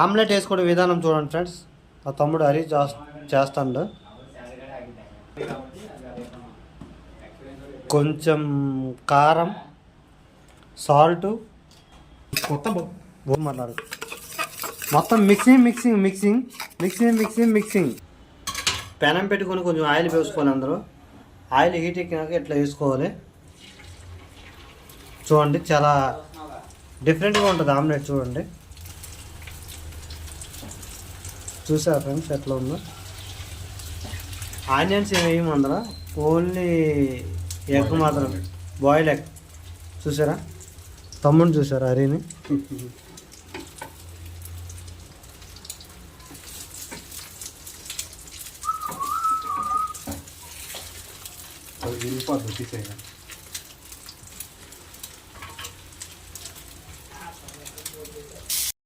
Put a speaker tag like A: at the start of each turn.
A: Omelette వేసుకోవడం విధానం చూడండి ఫ్రెండ్స్. మా తమ్ముడు హరి చేస్తాడు. కొంచెం కారం, సాల్ట్,
B: కొత్త
A: మాట్లాడు మొత్తం మిక్సింగ్. పెనం పెట్టుకొని కొంచెం ఆయిల్ వేసుకోవాలి. అందరూ ఆయిల్ హీట్ ఎక్కినాక ఇట్లా వేసుకోవాలి. చూడండి చాలా డిఫరెంట్గా ఉంటుంది ఆమ్లెట్. చూడండి, చూసారా ఫ్రెండ్స్ ఎట్లా ఉందో. ఆనియన్స్ ఏమి వేయము అందులో, ఓన్లీ ఎగ్ మాత్రం, బాయిల్ ఎగ్. చూసారా తమ్ముడు, చూసారా హరిని.
B: విరిగిపోద్ది తీసేయాలి.